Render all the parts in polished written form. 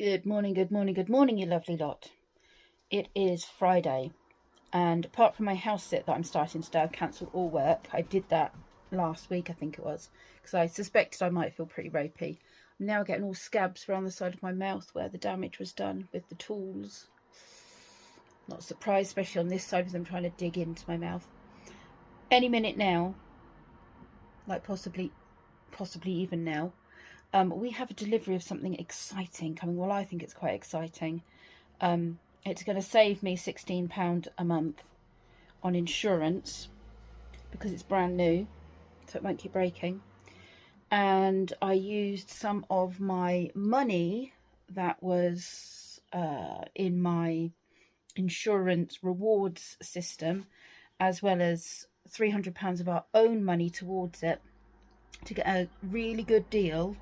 Good morning, good morning, good morning, you lovely lot. It is Friday, and apart from my house sit that I'm starting today, I've cancelled all work. I did that last week, I think it was, because I suspected I might feel pretty ropey. I'm now getting all scabs around the side of my mouth where the damage was done with the tools. Not surprised, especially on this side, because I'm trying to dig into my mouth. Any minute now, like possibly even now, we have a delivery of something exciting coming. Well, I think it's quite exciting. It's going to save me £16 a month on insurance because it's brand new, so it won't keep breaking. And I used some of my money that was in my insurance rewards system, as well as £300 of our own money towards it, to get a really good deal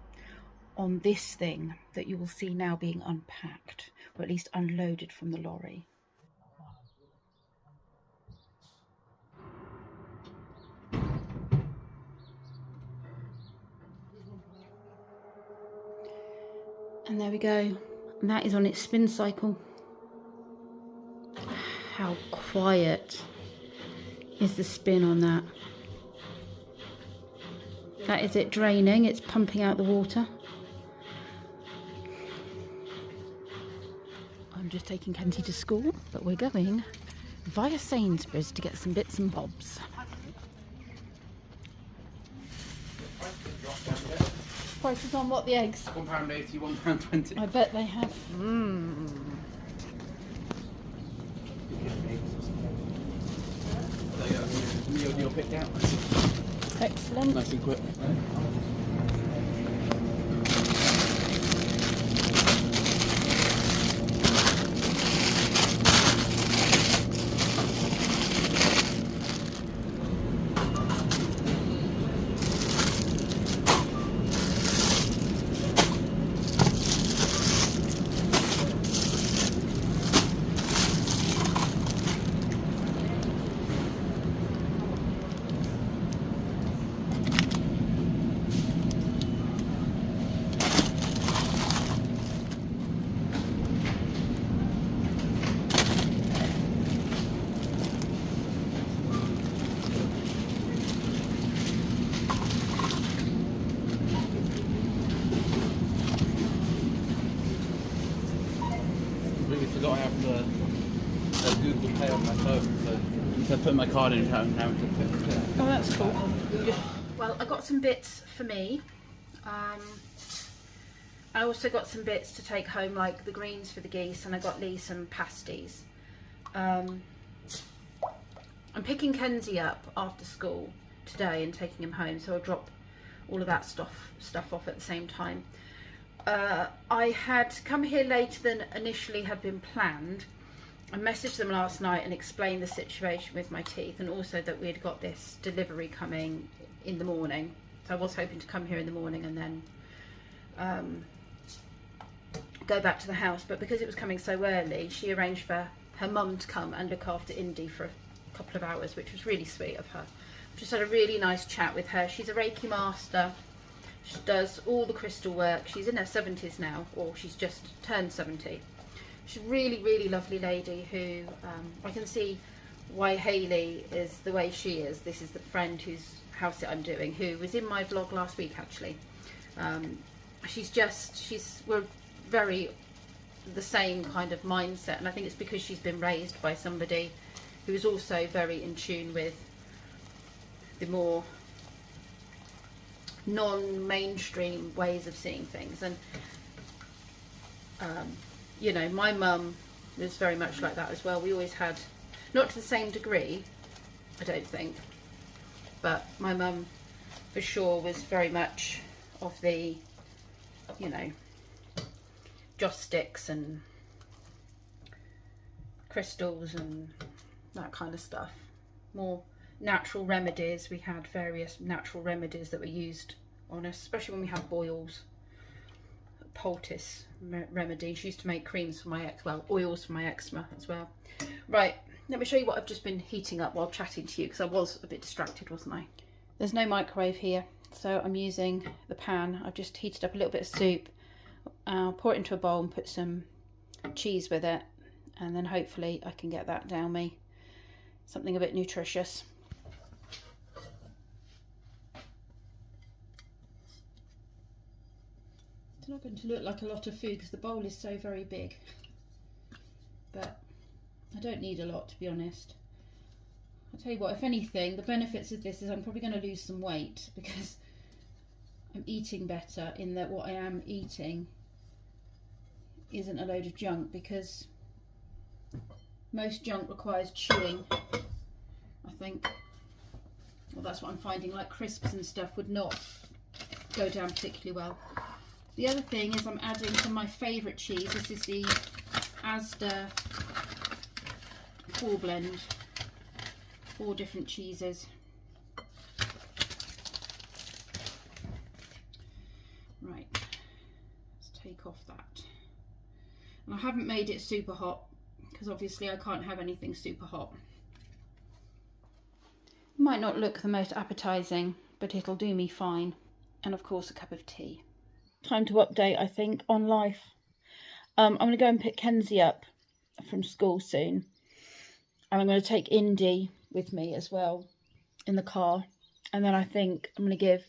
on this thing that you will see now being unpacked, or at least unloaded from the lorry. And there we go. And that is on its spin cycle. How quiet is the spin on that? That is it draining. It's pumping out the water. I'm just taking Kenzie to school, but we're going via Sainsbury's to get some bits and bobs. Prices on what, the eggs? £1.80, £1.20. I bet they have. You're picked out. Excellent. Nice and quick. Forgot I have the Google Pay on my phone, so instead of putting my card in, now to put it. Oh, that's cool. Well, I got some bits for me. I also got some bits to take home, like the greens for the geese, and I got Lee some pasties. I'm picking Kenzie up after school today and taking him home, so I'll drop all of that stuff off at the same time. I had come here later than initially had been planned. I messaged them last night and explained the situation with my teeth, and also that we had got this delivery coming in the morning. So I was hoping to come here in the morning and then go back to the house, but because it was coming so early, she arranged for her mum to come and look after Indy for a couple of hours, which was really sweet of her. Just had a really nice chat with her. She's a Reiki master. She does all the crystal work. She's in her 70s now, or she's just turned 70. She's a really, really lovely lady who, I can see why Hayley is the way she is. This is the friend whose house I'm doing, who was in my vlog last week, actually. We're very the same kind of mindset, and I think it's because she's been raised by somebody who is also very in tune with the more non-mainstream ways of seeing things. And you know, my mum was very much like that as well. We always had, not to the same degree, I don't think, but my mum for sure was very much of the, you know, joss sticks and crystals and that kind of stuff. More natural remedies. We had various natural remedies that were used on us, especially when we had boils. Poultice remedy. She used to make creams for my oils for my eczema as well. Right, let me show you what I've just been heating up while chatting to you, because I was a bit distracted, wasn't I? There's no microwave here, so I'm using the pan. I've just heated up a little bit of soup I'll pour it into a bowl and put some cheese with it, and then hopefully I can get that down me. Something a bit nutritious. It's not going to look like a lot of food because the bowl is so very big, but I don't need a lot, to be honest. I'll tell you what, if anything, the benefits of this is I'm probably going to lose some weight because I'm eating better, in that what I am eating isn't a load of junk, because most junk requires chewing, I think. Well, that's what I'm finding, like crisps and stuff would not go down particularly well. The other thing is I'm adding some of my favourite cheese. This is the Asda 4 blend, 4 different cheeses. Right, let's take off that. And I haven't made it super hot because obviously I can't have anything super hot. Might not look the most appetizing, but it'll do me fine. And of course a cup of tea. Time to update, I think, on life. I'm going to go and pick Kenzie up from school soon. And I'm going to take Indy with me as well in the car. And then I think I'm going to give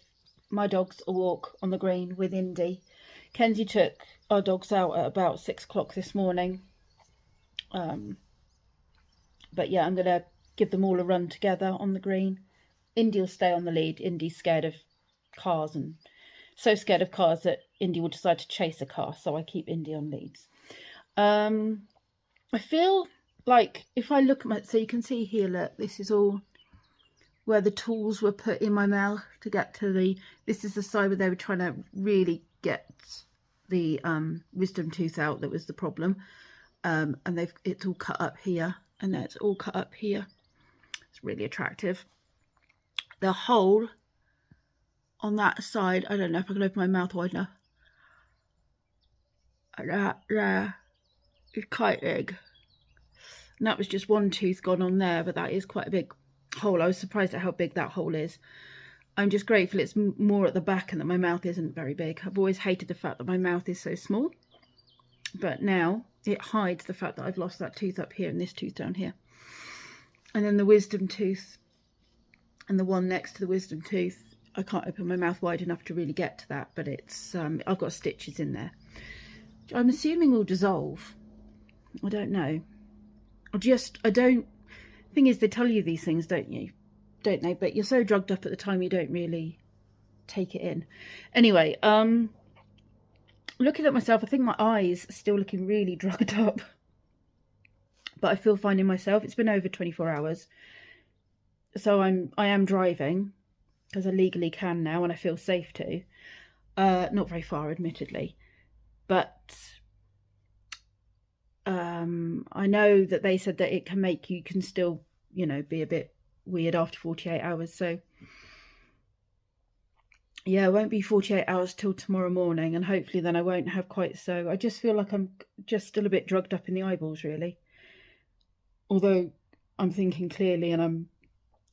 my dogs a walk on the green with Indy. Kenzie took our dogs out at about 6 o'clock this morning. But yeah, I'm going to give them all a run together on the green. Indy will stay on the lead. Indy's scared of cars, and so scared of cars that Indy will decide to chase a car. So I keep Indy on leads. I feel like if I look at my, so you can see here, look, this is all where the tools were put in my mouth to get to the, this is the side where they were trying to really get the wisdom tooth out. That was the problem. And it's all cut up here, and that's all cut up here. It's really attractive. The hole on that side, I don't know if I can open my mouth wide enough. That there is quite big. And that was just one tooth gone on there, but that is quite a big hole. I was surprised at how big that hole is. I'm just grateful it's more at the back and that my mouth isn't very big. I've always hated the fact that my mouth is so small, but now it hides the fact that I've lost that tooth up here and this tooth down here. And then the wisdom tooth and the one next to the wisdom tooth, I can't open my mouth wide enough to really get to that, but it's I've got stitches in there. I'm assuming will dissolve. I don't know. I don't, thing is, they tell you these things, don't they? But you're so drugged up at the time you don't really take it in. Anyway, looking at myself, I think my eyes are still looking really drugged up, but I feel fine in myself. It's been over 24 hours, so I am driving because I legally can now, and I feel safe to. Not very far, admittedly, but I know that they said that it can make you can still, you know, be a bit weird after 48 hours. So yeah, it won't be 48 hours till tomorrow morning, and hopefully then I won't have quite so. I just feel like I'm just still a bit drugged up in the eyeballs, really. Although I'm thinking clearly and I'm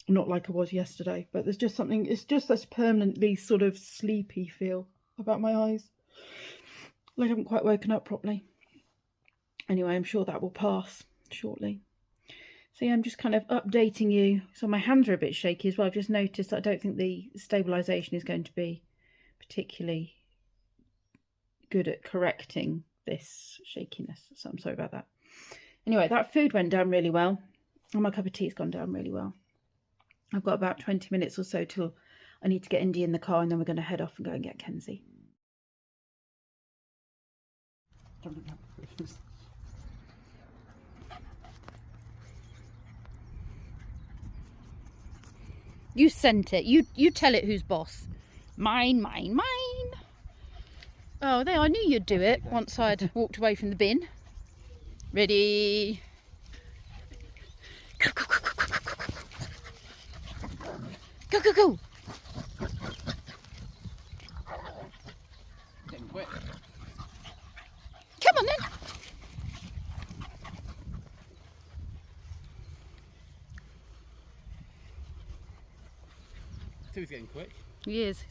not like I was yesterday, but there's just something, it's just this permanently sort of sleepy feel about my eyes. Like I haven't quite woken up properly. Anyway, I'm sure that will pass shortly. So yeah, I'm just kind of updating you. So my hands are a bit shaky as well. I've just noticed that I don't think the stabilisation is going to be particularly good at correcting this shakiness. So I'm sorry about that. Anyway, that food went down really well. And my cup of tea's gone down really well. I've got about 20 minutes or so till I need to get Indy in the car, and then we're going to head off and go and get Kenzie. You sent it. You tell it who's boss. Mine, mine, mine. Oh, there, I knew you'd do it once I'd walked away from the bin. Ready? Go, go, go, go, go, go, go. Go, go, go. Getting quick. Come on then. He's getting quick. He is.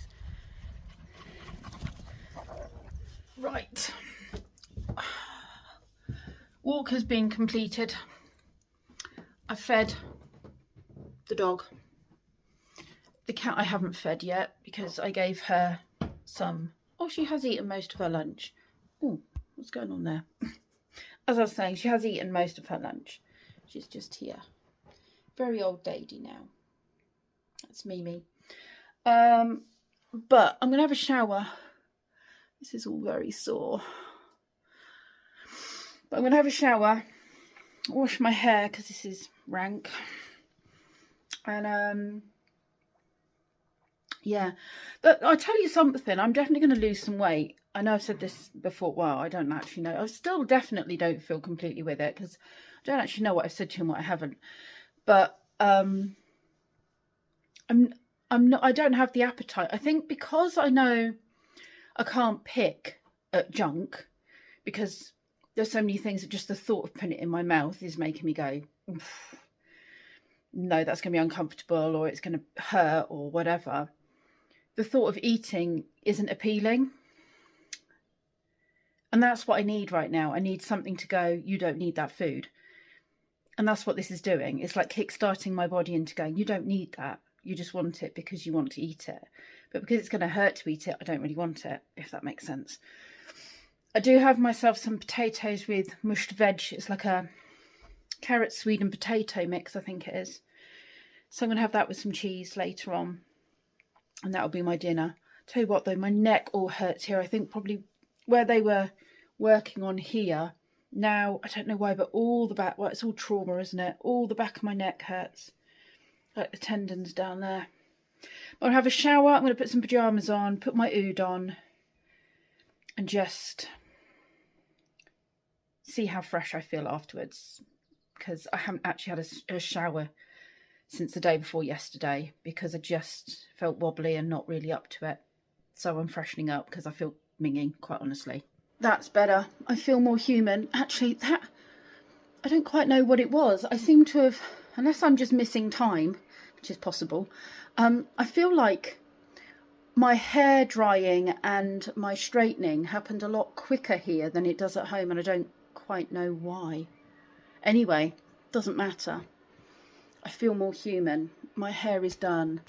Right. Walk has been completed. I fed the dog. The cat I haven't fed yet because I gave her some. Oh, she has eaten most of her lunch. Oh, what's going on there? As I was saying, she has eaten most of her lunch. She's just here. Very old lady now. That's Mimi. But I'm going to have a shower. This is all very sore. But I'm going to have a shower. Wash my hair because this is rank. And yeah. But I'll tell you something. I'm definitely going to lose some weight. I know I've said this before. Well, I don't actually know. I still definitely don't feel completely with it because I don't actually know what I've said to you and what I haven't. But I don't have the appetite. I think because I know I can't pick at junk because there's so many things that just the thought of putting it in my mouth is making me go, no, that's going to be uncomfortable or it's going to hurt or whatever. The thought of eating isn't appealing. And that's what I need right now. I need something to go, you don't need that food. And that's what this is doing. It's like kickstarting my body into going, you don't need that. You just want it because you want to eat it. But because it's going to hurt to eat it, I don't really want it, if that makes sense. I do have myself some potatoes with mushed veg. It's like a carrot, swede and potato mix, I think it is. So I'm going to have that with some cheese later on. And that'll be my dinner. Tell you what though, my neck all hurts here. I think probably where they were working on here. Now, I don't know why, but all the back, well, it's all trauma, isn't it? All the back of my neck hurts. Like the tendons down there. I'll have a shower. I'm going to put some pyjamas on, put my oud on, and just see how fresh I feel afterwards. Because I haven't actually had a shower since the day before yesterday because I just felt wobbly and not really up to it. So I'm freshening up because I feel minging, quite honestly. That's better. I feel more human. Actually, that I don't quite know what it was. I seem to have, unless I'm just missing time, which is possible, I feel like my hair drying and my straightening happened a lot quicker here than it does at home, and I don't quite know why. Anyway, doesn't matter. I feel more human. My hair is done.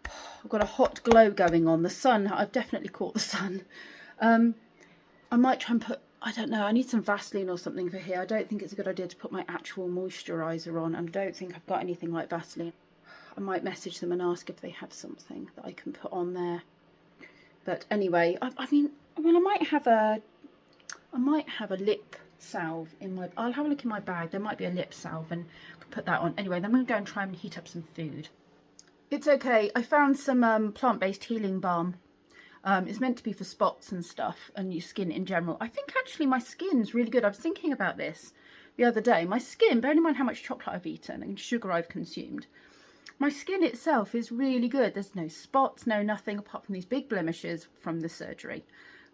I've got a hot glow going on. The sun, I've definitely caught the sun. I might try and put, I don't know, I need some Vaseline or something for here. I don't think it's a good idea to put my actual moisturiser on, and I don't think I've got anything like Vaseline. I might message them and ask if they have something that I can put on there. But anyway, I mean, I might have a lip salve in my, I'll have a look in my bag. There might be a lip salve and I can put that on. Anyway, then I'm going to go and try and heat up some food. It's okay. I found some plant-based healing balm. It's meant to be for spots and stuff and your skin in general. I think actually my skin's really good. I was thinking about this the other day. My skin, bearing in mind how much chocolate I've eaten and sugar I've consumed, my skin itself is really good. There's no spots, no nothing apart from these big blemishes from the surgery.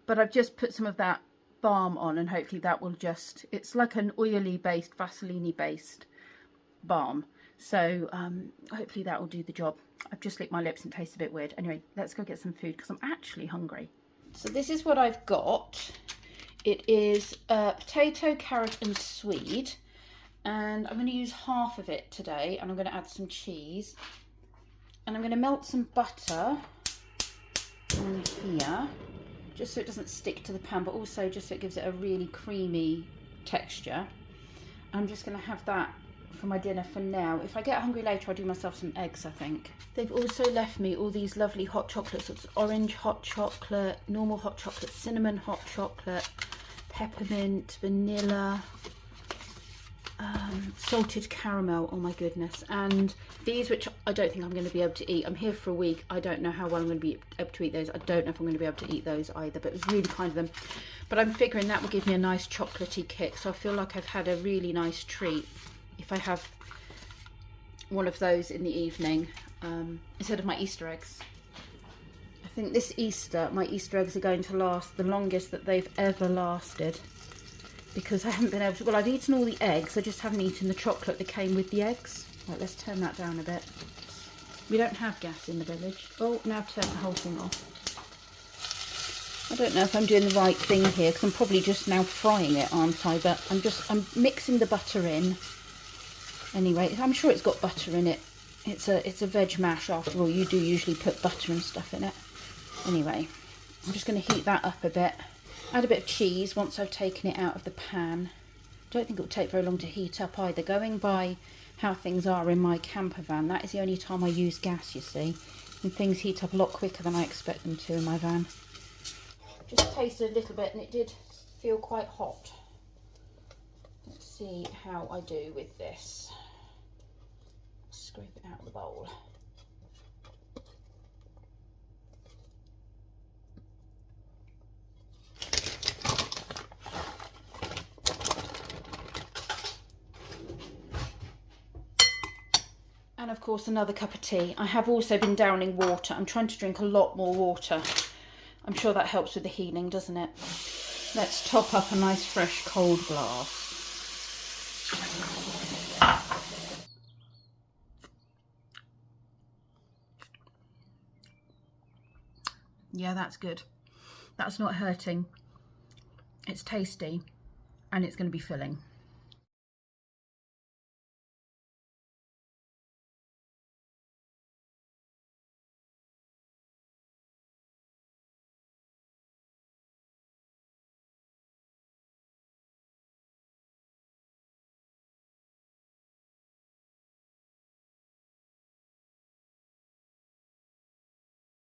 But I've just put some of that balm on and hopefully that will just, it's like an oily based, Vaseline based balm. So hopefully that will do the job. I've just licked my lips and it tastes a bit weird. Anyway, let's go get some food because I'm actually hungry. So this is what I've got. It is potato, carrot and swede. And I'm going to use half of it today. And I'm going to add some cheese. And I'm going to melt some butter in here. Just so it doesn't stick to the pan, but also just so it gives it a really creamy texture. I'm just going to have that for my dinner for now. If I get hungry later, I'll do myself some eggs, I think. They've also left me all these lovely hot chocolates. It's orange hot chocolate, normal hot chocolate, cinnamon hot chocolate, peppermint, vanilla, salted caramel. Oh my goodness. And these, which I don't think I'm going to be able to eat. I'm here for a week. I don't know how well I'm going to be able to eat those. I don't know if I'm going to be able to eat those either, but it was really kind of them. But I'm figuring that will give me a nice chocolatey kick. So I feel like I've had a really nice treat if I have one of those in the evening instead of my Easter eggs. I think this Easter, my Easter eggs are going to last the longest that they've ever lasted because I haven't been able to, well, I've eaten all the eggs, I just haven't eaten the chocolate that came with the eggs. Right, let's turn that down a bit. We don't have gas in the village. Oh, now I've turned the whole thing off. I don't know if I'm doing the right thing here because I'm probably just now frying it, aren't I? But I'm mixing the butter in. Anyway, I'm sure it's got butter in it. It's a veg mash after all. You do usually put butter and stuff in it. Anyway, I'm just going to heat that up a bit. Add a bit of cheese once I've taken it out of the pan. Don't think it will take very long to heat up either. Going by how things are in my camper van, that is the only time I use gas, you see. And things heat up a lot quicker than I expect them to in my van. Just tasted a little bit and it did feel quite hot. Let's see how I do with this. Scrape it out of the bowl. And of course another cup of tea. I have also been downing water. I'm trying to drink a lot more water. I'm sure that helps with the healing, doesn't it? Let's top up a nice fresh cold glass. Yeah, that's good. That's not hurting. It's tasty and it's going to be filling.